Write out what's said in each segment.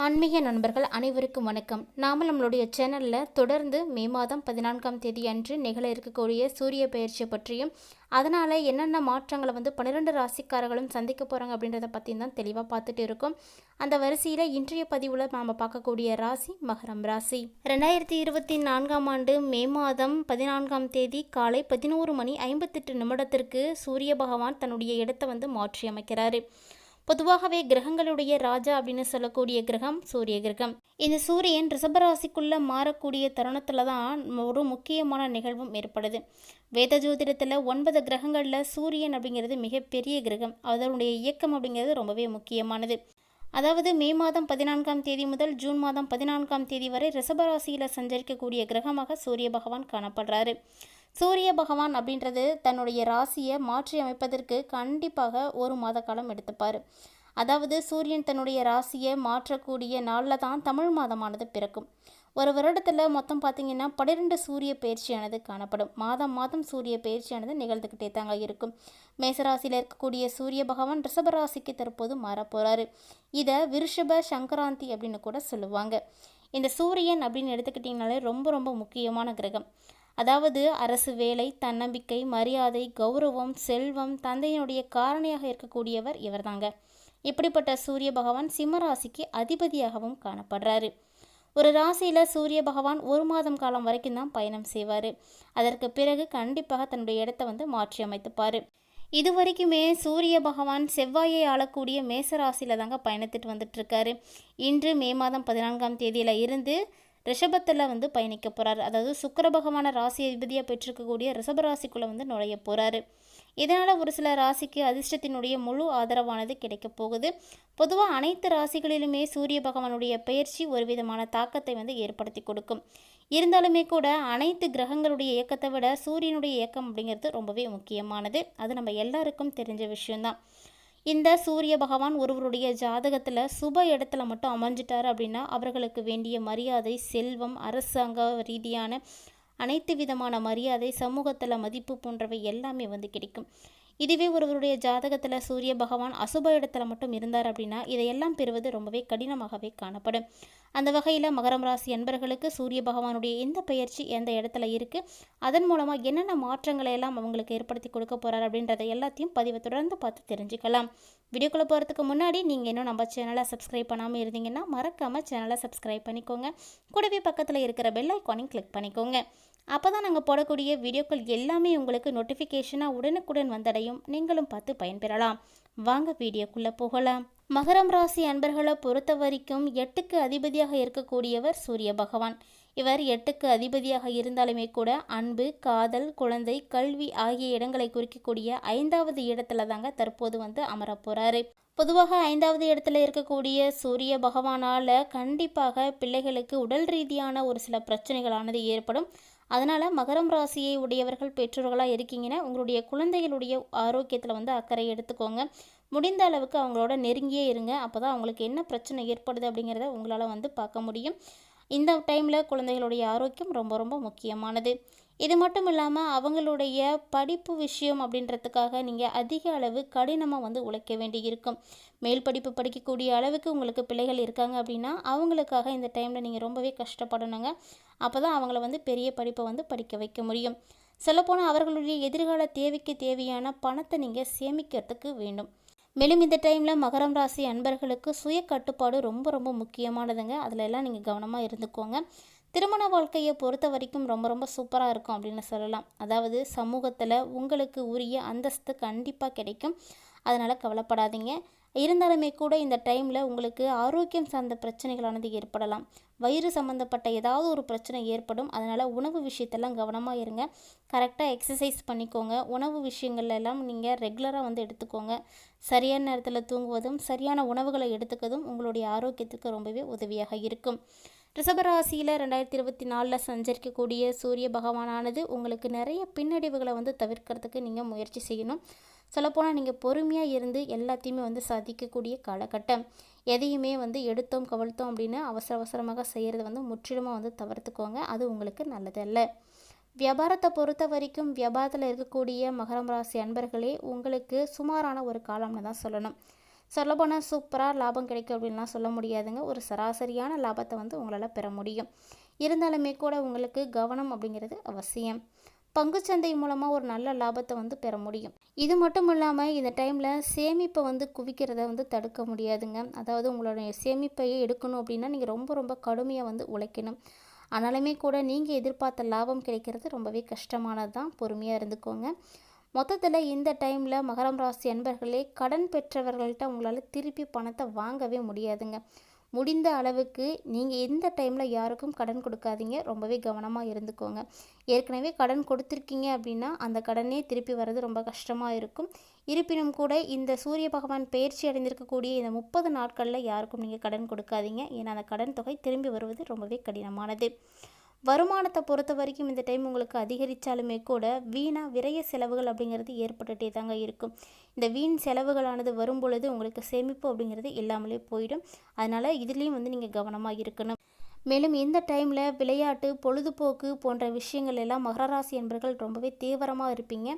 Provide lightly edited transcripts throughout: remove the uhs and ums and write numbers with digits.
ஆன்மீக நண்பர்கள் அனைவருக்கும் வணக்கம். நாம நம்மளுடைய சேனலில் தொடர்ந்து மே மாதம் 14ஆம் தேதி அன்று நிகழ இருக்கக்கூடிய சூரிய பெயர்ச்சியை பற்றியும் அதனால் என்னென்ன மாற்றங்களை 12 ராசிக்காரர்களும் சந்திக்க போகிறாங்க அப்படின்றத பற்றியும் தான் தெளிவாக பார்த்துட்டு இருக்கோம். அந்த வரிசையில் இன்றைய பதிவில் நாம் பார்க்கக்கூடிய ராசி மகரம் ராசி. 2024ஆம் ஆண்டு மே மாதம் 14ஆம் தேதி காலை 11:58 சூரிய பகவான் தன்னுடைய இடத்தை மாற்றி அமைக்கிறாரு. பொதுவாகவே கிரகங்களுடைய ராஜா அப்படின்னு சொல்லக்கூடிய கிரகம் சூரிய கிரகம். இந்த சூரியன் ரிஷபராசிக்குள்ளே மாறக்கூடிய தருணத்தில் தான் ஒரு முக்கியமான நிகழ்வும் ஏற்படுது. வேத ஜோதிடத்தில் 9 கிரகங்களில் சூரியன் அப்படிங்கிறது மிகப்பெரிய கிரகம். அதனுடைய இயக்கம் அப்படிங்கிறது ரொம்பவே முக்கியமானது. அதாவது மே மாதம் 14ஆம் தேதி முதல் ஜூன் மாதம் 14ஆம் தேதி வரை ரிஷபராசியில் சஞ்சரிக்கக்கூடிய கிரகமாக சூரிய பகவான் காணப்படுறாரு. சூரிய பகவான் அப்படின்றது தன்னுடைய ராசியை மாற்றி அமைப்பதற்கு கண்டிப்பாக ஒரு மாத காலம் எடுத்துப்பார். அதாவது சூரியன் தன்னுடைய ராசியை மாற்றக்கூடிய நாளில் தான் தமிழ் மாதமானது பிறக்கும். ஒரு வருடத்தில் மொத்தம் பார்த்திங்கன்னா 12 சூரிய பயிற்சியானது காணப்படும். மாதம் மாதம் சூரிய பயிற்சியானது நிகழ்ந்துக்கிட்டே தாங்க இருக்கும். மேசராசியில் இருக்கக்கூடிய சூரிய பகவான் ரிஷபராசிக்கு தற்போது மாறப்போகிறாரு. இதை விருஷப சங்கராந்தி அப்படின்னு கூட சொல்லுவாங்க. இந்த சூரியன் அப்படின்னு எடுத்துக்கிட்டிங்கனாலே ரொம்ப ரொம்ப முக்கியமான கிரகம். அதாவது அரசு வேலை, தன்னம்பிக்கை, மரியாதை, கௌரவம், செல்வம், தந்தையினுடைய காரணியாக இருக்கக்கூடியவர் இவர்தாங்க. இப்படிப்பட்ட சூரிய பகவான் சிம்மராசிக்கு அதிபதியாகவும் காணப்படுறாரு. ஒரு ராசியில் சூரிய பகவான் ஒரு மாதம் காலம் வரைக்கும் தான் பயணம் செய்வார். அதற்கு பிறகு கண்டிப்பாக தன்னுடைய இடத்தை மாற்றி அமைத்துப்பார். இது வரைக்குமே சூரிய பகவான் செவ்வாயை ஆளக்கூடிய மேசராசியில் தாங்க பயணித்துட்டு வந்துட்டுருக்காரு. இன்று மே மாதம் 14ஆம் தேதியில் இருந்து ரிஷபத்தில் பயணிக்க போகிறார். அதாவது சுக்கிர பகவான ராசி அதிபதியாக பெற்றிருக்கக்கூடிய ரிஷபராசிக்குள்ளே நுழைய போகிறாரு. இதனால் ஒரு சில ராசிக்கு அதிர்ஷ்டத்தினுடைய முழு ஆதரவானது கிடைக்க போகுது. பொதுவாக அனைத்து ராசிகளிலுமே சூரிய பகவானுடைய பெயர்ச்சி ஒரு விதமான தாக்கத்தை ஏற்படுத்தி கொடுக்கும். இருந்தாலுமே கூட அனைத்து கிரகங்களுடைய இயக்கத்தை விட சூரியனுடைய இயக்கம் அப்படிங்கிறது ரொம்பவே முக்கியமானது. அது நம்ம எல்லாருக்கும் தெரிஞ்ச விஷயம்தான். இந்த சூரிய பகவான் ஒருவருடைய ஜாதகத்தில் சுப இடத்துல மட்டும் அமைஞ்சிட்டார் அப்படின்னா அவர்களுக்கு வேண்டிய மரியாதை, செல்வம், அரசாங்க ரீதியான அனைத்து விதமான மரியாதை, சமூகத்தில் மதிப்பு போன்றவை எல்லாமே கிடைக்கும். இதுவே ஒருவருடைய ஜாதகத்தில் சூரிய பகவான் அசுப இடத்துல மட்டும் இருந்தார் அப்படின்னா இதையெல்லாம் பெறுவது ரொம்பவே கடினமாகவே காணப்படும். அந்த வகையில் மகரம் ராசி அன்பர்களுக்கு சூரிய பகவானுடைய எந்த பெயர்ச்சி எந்த இடத்துல இருக்குது, அதன் மூலமாக என்னென்ன மாற்றங்களை எல்லாம் அவங்களுக்கு ஏற்படுத்தி கொடுக்க போகிறார் அப்படின்றத எல்லாத்தையும் பதிவை தொடர்ந்து பார்த்து தெரிஞ்சுக்கலாம். வீடியோக்குள்ளே போகிறதுக்கு முன்னாடி நீங்கள் இன்னும் நம்ம சேனலை சப்ஸ்கிரைப் பண்ணாமல் இருந்தீங்கன்னா மறக்காமல் சேனலை சப்ஸ்கிரைப் பண்ணிக்கோங்க. கூடவே பக்கத்தில் இருக்கிற பெல் ஐக்கானையும் கிளிக் பண்ணிக்கோங்க. அப்போ தான் நாங்கள் போடக்கூடிய வீடியோக்கள் எல்லாமே உங்களுக்கு நோட்டிஃபிகேஷனாக உடனுக்குடன் வந்தடையும். நீங்களும் பார்த்து பயன்பெறலாம். வாங்க வீடியோக்குள்ளே போகலாம். மகரம் ராசி அன்பர்களை பொறுத்த வரைக்கும் 8க்கு அதிபதியாக இருக்கக்கூடியவர் சூரிய பகவான். இவர் 8க்கு அதிபதியாக இருந்தாலுமே கூட அன்பு, காதல், குழந்தை, கல்வி ஆகிய இடங்களை குறிக்கக்கூடிய 5வது இடத்துல தாங்க தற்போது அமரப்போகிறாரு. பொதுவாக 5வது இடத்துல இருக்கக்கூடிய சூரிய பகவானால் கண்டிப்பாக பிள்ளைகளுக்கு உடல் ரீதியான ஒரு சில பிரச்சனைகளானது ஏற்படும். அதனால் மகரம் ராசியை உடையவர்கள் பெற்றோர்களாக இருக்கீங்கன்னா உங்களுடைய குழந்தைகளுடைய ஆரோக்கியத்தில் அக்கறை எடுத்துக்கோங்க. முடிந்த அளவுக்கு அவங்களோட நெருங்கியே இருங்க. அப்போ தான் அவங்களுக்கு என்ன பிரச்சனை ஏற்படுது அப்படிங்கிறத உங்களால் பார்க்க முடியும். இந்த டைமில் குழந்தைகளுடைய ஆரோக்கியம் ரொம்ப ரொம்ப முக்கியமானது. இது மட்டும் இல்லாமல் அவங்களுடைய படிப்பு விஷயம் அப்படின்றதுக்காக நீங்கள் அதிக அளவு கடினமாக உழைக்க வேண்டி இருக்கும். மேல் படிப்பு படிக்கக்கூடிய அளவுக்கு உங்களுக்கு பிள்ளைகள் இருக்காங்க அப்படின்னா அவங்களுக்காக இந்த டைமில் நீங்கள் ரொம்பவே கஷ்டப்படணுங்க. அப்போ தான் அவங்கள பெரிய படிப்பை படிக்க வைக்க முடியும். சொல்லப்போனால் அவர்களுடைய எதிர்கால தேவைக்கு தேவையான பணத்தை நீங்கள் சேமிக்கிறதுக்கு வேண்டும். மேலும் இந்த டைமில் மகரம் ராசி அன்பர்களுக்கு சுய கட்டுப்பாடு ரொம்ப ரொம்ப முக்கியமானதுங்க. அதில் எல்லாம் நீங்கள் கவனமாக இருந்துக்கோங்க. திருமண வாழ்க்கையை பொறுத்த வரைக்கும் ரொம்ப ரொம்ப சூப்பராக இருக்கும் அப்படின்னு சொல்லலாம். அதாவது சமூகத்தில் உங்களுக்கு உரிய அந்தஸ்து கண்டிப்பாக கிடைக்கும். அதனால் கவலைப்படாதீங்க. இருந்தாலுமே கூட இந்த டைமில் உங்களுக்கு ஆரோக்கியம் சார்ந்த பிரச்சனைகளானது ஏற்படலாம். வயிறு சம்மந்தப்பட்ட ஏதாவது ஒரு பிரச்சனை ஏற்படும். அதனால் உணவு விஷயத்தெல்லாம் கவனமாக இருங்க. கரெக்டாக எக்ஸசைஸ் பண்ணிக்கோங்க. உணவு விஷயங்கள் எல்லாம் நீங்கள் ரெகுலராக எடுத்துக்கோங்க. சரியான நேரத்தில் தூங்குவதும் சரியான உணவுகளை எடுத்துக்கிறதும் உங்களுடைய ஆரோக்கியத்துக்கு ரொம்பவே உதவியாக இருக்கும். ரிஷபராசியில் 2024 சஞ்சரிக்கக்கூடிய சூரிய பகவானானது உங்களுக்கு நிறைய பின்னடைவுகளை தவிர்க்கிறதுக்கு நீங்கள் முயற்சி செய்யணும். சொல்லப்போனால் நீங்கள் பொறுமையாக இருந்து எல்லாத்தையுமே சாதிக்கக்கூடிய காலகட்டம். எதையுமே எடுத்தோம் கவிழ்த்தோம் அப்படின்னு அவசரமாக செய்கிறது முற்றிலுமாக தவிர்த்துக்கோங்க. அது உங்களுக்கு நல்லதல்ல. வியாபாரத்தை பொறுத்த வரைக்கும் வியாபாரத்தில் இருக்கக்கூடிய மகரம் ராசி அன்பர்களே உங்களுக்கு சுமாரான ஒரு காலம்னு தான் சொல்லணும். சொல்லப்போனால் சூப்பராக லாபம் கிடைக்கும் அப்படின்லாம் சொல்ல முடியாதுங்க. ஒரு சராசரியான லாபத்தை வந்து உங்களால் பெற முடியும். இருந்தாலுமே கூட உங்களுக்கு கவனம் அப்படிங்கிறது அவசியம். பங்குச்சந்தை மூலமாக ஒரு நல்ல லாபத்தை வந்து பெற முடியும். இது மட்டும் இல்லாமல் இந்த டைமில் சேமிப்பை வந்து குவிக்கிறத வந்து தடுக்க முடியாதுங்க. அதாவது உங்களுடைய சேமிப்பையே எடுக்கணும் அப்படின்னா நீங்கள் ரொம்ப ரொம்ப கடுமையாக வந்து உழைக்கணும். ஆனாலுமே கூட நீங்கள் எதிர்பார்த்த லாபம் கிடைக்கிறது ரொம்பவே கஷ்டமானது தான். பொறுமையாக இருந்துக்கோங்க. மொத்தத்தில் இந்த டைமில் மகரம் ராசி அன்பர்களே, கடன் பெற்றவர்கள்ட்ட உங்களால் திருப்பி பணத்தை வாங்கவே முடியாதுங்க. முடிந்த அளவுக்கு நீங்கள் எந்த டைமில் யாருக்கும் கடன் கொடுக்காதீங்க. ரொம்பவே கவனமாக இருந்துக்கோங்க. ஏற்கனவே கடன் கொடுத்துருக்கீங்க அப்படின்னா அந்த கடனே திருப்பி வர்றது ரொம்ப கஷ்டமாக இருக்கும். இருப்பினும் கூட இந்த சூரிய பகவான் பயிற்சி அடைந்திருக்கக்கூடிய இந்த 30 நாட்களில் யாருக்கும் நீங்கள் கடன் கொடுக்காதீங்க. ஏன்னா அந்த கடன் தொகை திரும்பி வருவது ரொம்பவே கடினமானது. வருமானத்தை பொறுத்த வரைக்கும் இந்த டைம் உங்களுக்கு அதிகரித்தாலுமே கூட வீணாக விரைய செலவுகள் அப்படிங்கிறது ஏற்பட்டுகிட்டே தாங்க இருக்கும். இந்த வீண் செலவுகளானது வரும் பொழுது உங்களுக்கு சேமிப்பு அப்படிங்கிறது இல்லாமலே போயிடும். அதனால் இதுலேயும் வந்து நீங்கள் கவனமாக இருக்கணும். மேலும் இந்த டைமில் விளையாட்டு, பொழுதுபோக்கு போன்ற விஷயங்கள் எல்லாம் மகர ராசி என்பர்கள் ரொம்பவே தீவிரமாக இருப்பீங்க.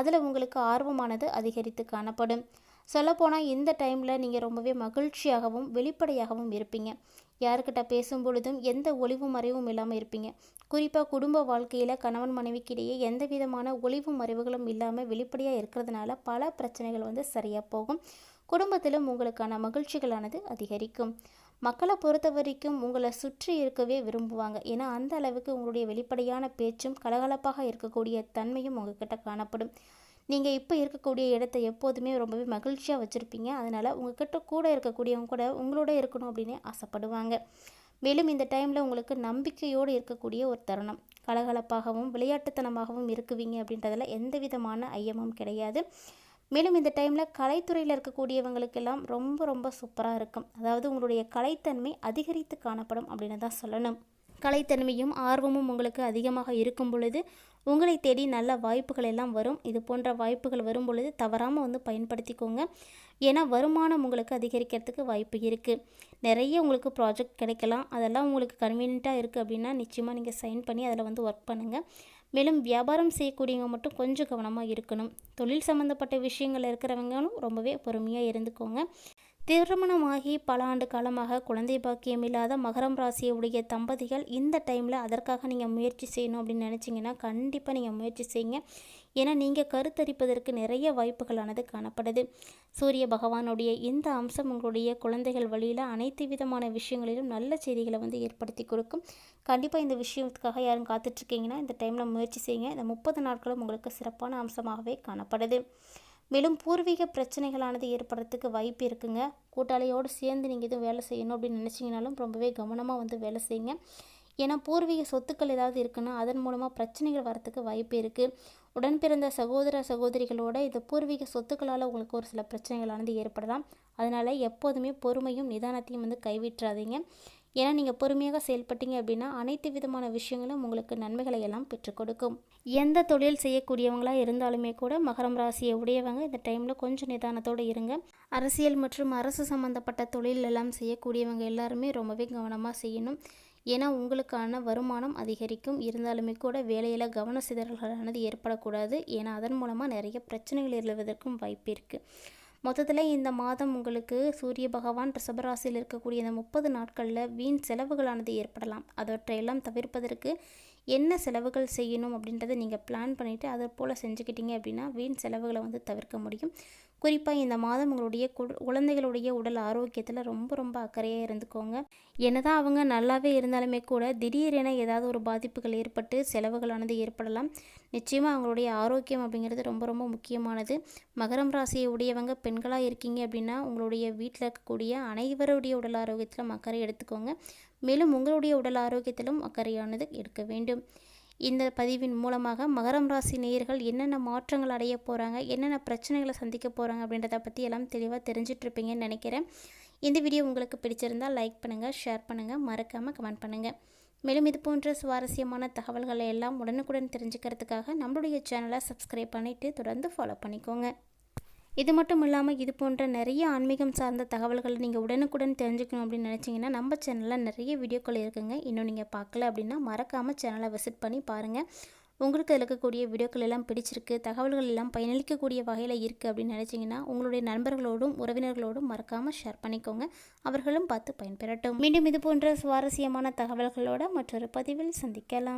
அதில் உங்களுக்கு ஆர்வமானது அதிகரித்து காணப்படும். சொல்லப்போனால் இந்த டைமில் நீங்கள் ரொம்பவே மகிழ்ச்சியாகவும் வெளிப்படையாகவும் இருப்பீங்க. யாருக்கிட்ட பேசும் பொழுதும் எந்த ஒளிவு மறைவும் இல்லாமல் இருப்பீங்க. குறிப்பாக குடும்ப வாழ்க்கையில் கணவன் மனைவிக்கிடையே எந்த விதமான ஒளிவு மறைவுகளும் இல்லாமல் வெளிப்படையாக இருக்கிறதுனால பல பிரச்சனைகள் வந்து சரியாக போகும். குடும்பத்திலும் உங்களுக்கான மகிழ்ச்சிகளானது அதிகரிக்கும். மக்களை பொறுத்த வரைக்கும் உங்களை சுற்றி இருக்கவே விரும்புவாங்க. ஏன்னா அந்த அளவுக்கு உங்களுடைய வெளிப்படையான பேச்சும் கலகலப்பாக இருக்கக்கூடிய தன்மையும் உங்ககிட்ட காணப்படும். நீங்கள் இப்போ இருக்கக்கூடிய இடத்த எப்போதுமே ரொம்பவே மகிழ்ச்சியாக வச்சுருப்பீங்க. அதனால் உங்கள்கிட்ட கூட இருக்கக்கூடியவங்க கூட உங்களோட இருக்கணும் அப்படின்னு ஆசைப்படுவாங்க. மேலும் இந்த டைமில் உங்களுக்கு நம்பிக்கையோடு இருக்கக்கூடிய ஒரு தருணம். கலகலப்பாகவும் விளையாட்டுத்தனமாகவும் இருக்குவீங்க அப்படின்றதுல எந்த விதமான ஐயமும் கிடையாது. மேலும் இந்த டைமில் கலைத்துறையில் இருக்கக்கூடியவங்களுக்கெல்லாம் ரொம்ப ரொம்ப சூப்பராக இருக்கும். அதாவது உங்களுடைய கலைத்தன்மை அதிகரித்து காணப்படும் அப்படின்னு தான் சொல்லணும். கலைத்தன்மையும் ஆர்வமும் உங்களுக்கு அதிகமாக இருக்கும் பொழுது உங்களை தேடி நல்ல வாய்ப்புகள் எல்லாம் வரும். இது போன்ற வாய்ப்புகள் வரும் பொழுது தவறாமல் வந்து பயன்படுத்திக்கோங்க. ஏன்னா வருமானம் உங்களுக்கு அதிகரிக்கிறதுக்கு வாய்ப்பு இருக்குது. நிறைய உங்களுக்கு ப்ராஜெக்ட் கிடைக்கலாம். அதெல்லாம் உங்களுக்கு கன்வீனியண்ட்டாக இருக்குது அப்படின்னா நிச்சயமாக நீங்கள் சைன் பண்ணி அதில் வந்து ஒர்க் பண்ணுங்கள். மேலும் வியாபாரம் செய்யக்கூடியவங்க மட்டும் கொஞ்சம் கவனமாக இருக்கணும். தொழில் சம்மந்தப்பட்ட விஷயங்கள் இருக்கிறவங்களும் ரொம்பவே பொறுமையாக இருந்துக்கோங்க. திருமணமாகி பல ஆண்டு காலமாக குழந்தை பாக்கியம் இல்லாத மகரம் ராசியை உடைய தம்பதிகள் இந்த டைமில் அதற்காக நீங்கள் முயற்சி செய்யணும் அப்படின்னு நினச்சிங்கன்னா கண்டிப்பாக நீங்கள் முயற்சி செய்யுங்க. ஏன்னா நீங்கள் கருத்தரிப்பதற்கு நிறைய வாய்ப்புகளானது காணப்படுது. சூரிய பகவானுடைய இந்த அம்சம் உங்களுடைய குழந்தைகள் வழியில் அனைத்து விதமான விஷயங்களிலும் நல்ல செய்திகளை வந்து ஏற்படுத்தி கொடுக்கும். கண்டிப்பாக இந்த விஷயத்துக்காக யாரும் காத்துட்ருக்கீங்கன்னா இந்த டைமில் முயற்சி செய்யுங்க. இந்த 30 நாட்களும் உங்களுக்கு சிறப்பான அம்சமாகவே காணப்படுது. மேலும் பூர்வீக பிரச்சனைகளானது ஏற்படுறதுக்கு வாய்ப்பு இருக்குங்க. கூட்டாளியோடு சேர்ந்து நீங்கள் எதுவும் வேலை செய்யணும் அப்படின்னு நினச்சிங்கனாலும் ரொம்பவே கவனமாக வந்து வேலை செய்யுங்க. ஏன்னா பூர்வீக சொத்துக்கள் ஏதாவது இருக்குன்னா அதன் மூலமாக பிரச்சனைகள் வரத்துக்கு வாய்ப்பு இருக்குது. உடன் பிறந்த சகோதர சகோதரிகளோட இந்த பூர்வீக சொத்துக்களால் உங்களுக்கு ஒரு சில பிரச்சனைகளானது ஏற்படலாம். அதனால் எப்போதுமே பொறுமையும் நிதானத்தையும் வந்து கைவிட்டுறாதீங்க. ஏன்னா நீங்கள் பொறுமையாக செயல்பட்டீங்க அப்படின்னா அனைத்து விதமான விஷயங்களும் உங்களுக்கு நன்மைகளை எல்லாம் பெற்றுக் கொடுக்கும். எந்த தொழில் செய்யக்கூடியவங்களாக இருந்தாலுமே கூட மகரம் ராசியை உடையவங்க இந்த டைமில் கொஞ்சம் நிதானத்தோடு இருங்க. அரசியல் மற்றும் அரசு சம்மந்தப்பட்ட தொழில் எல்லாம் செய்யக்கூடியவங்க எல்லாருமே ரொம்பவே கவனமாக செய்யணும். ஏன்னா உங்களுக்கான வருமானம் அதிகரிக்கும். இருந்தாலுமே கூட வேலையில் கவன சிதறல்களானது ஏற்படக்கூடாது. ஏன்னா அதன் மூலமாக நிறைய பிரச்சனைகள் எழுவதற்கும் வாய்ப்பு இருக்குது. மொத்தத்தில் இந்த மாதம் உங்களுக்கு சூரிய பகவான் ரிஷபராசியில் இருக்கக்கூடிய இந்த 30 நாட்களில் வீண் செலவுகளானது ஏற்படலாம். அவற்றையெல்லாம் தவிர்ப்பதற்கு என்ன செலவுகள் செய்யணும் அப்படின்றத நீங்கள் பிளான் பண்ணிவிட்டு அதை போல் செஞ்சுக்கிட்டீங்க அப்படின்னா வீண் செலவுகளை வந்து தவிர்க்க முடியும். குறிப்பாக இந்த மாதம் உங்களுடைய குழந்தைகளுடைய உடல் ஆரோக்கியத்தில் ரொம்ப ரொம்ப அக்கறையாக இருந்துக்கோங்க. என்னதான் அவங்க நல்லாவே இருந்தாலுமே கூட திடீரென ஏதாவது ஒரு பாதிப்புகள் ஏற்பட்டு செலவுகளானது ஏற்படலாம். நிச்சயமாக அவங்களுடைய ஆரோக்கியம் அப்படிங்கிறது ரொம்ப ரொம்ப முக்கியமானது. மகரம் ராசியை உடையவங்க பெண்களாக இருக்கீங்க அப்படின்னா உங்களுடைய வீட்டில் இருக்கக்கூடிய அனைவருடைய உடல் ஆரோக்கியத்திலும் அக்கறை எடுத்துக்கோங்க. மேலும் உங்களுடைய உடல் ஆரோக்கியத்திலும் அக்கறையானது எடுக்க வேண்டும். இந்த பதிவின் மூலமாக மகரம் ராசி நேயர்கள் என்னென்ன மாற்றங்கள் அடைய போகிறாங்க, என்னென்ன பிரச்சனைகளை சந்திக்க போகிறாங்க அப்படின்றத பற்றி எல்லாம் தெளிவாக தெரிஞ்சிட்ருப்பீங்கன்னு நினைக்கிறேன். இந்த வீடியோ உங்களுக்கு பிடிச்சிருந்தால் லைக் பண்ணுங்கள், ஷேர் பண்ணுங்கள், மறக்காமல் கமெண்ட் பண்ணுங்கள். மேலும் இது போன்ற சுவாரஸ்யமான தகவல்களை எல்லாம் உடனுக்குடன் தெரிஞ்சுக்கிறதுக்காக நம்மளுடைய சேனலை சப்ஸ்கிரைப் பண்ணிவிட்டு தொடர்ந்து ஃபாலோ பண்ணிக்கோங்க. இது மட்டும் இல்லாமல் இது போன்ற நிறைய ஆன்மீகம் சார்ந்த தகவல்களை நீங்கள் உடனுக்குடன் தெரிஞ்சுக்கணும் அப்படின்னு நினச்சிங்கன்னா நம்ம சேனலில் நிறைய வீடியோக்கள் இருக்குங்க. இன்னும் நீங்கள் பார்க்கல அப்படின்னா மறக்காமல் சேனலை விசிட் பண்ணி பாருங்கள். உங்களுக்கு அதில் இருக்கக்கூடிய வீடியோக்கள் எல்லாம் பிடிச்சிருக்கு, தகவல்கள் எல்லாம் பயனளிக்கக்கூடிய வகையில் இருக்குது அப்படின்னு நினச்சிங்கன்னா உங்களுடைய நண்பர்களோடும் உறவினர்களோடும் மறக்காமல் ஷேர் பண்ணிக்கோங்க. அவர்களும் பார்த்து பயன்பெறட்டும். மீண்டும் இது போன்ற சுவாரஸ்யமான தகவல்களோட மற்றொரு பதிவில் சந்திக்கலாம்.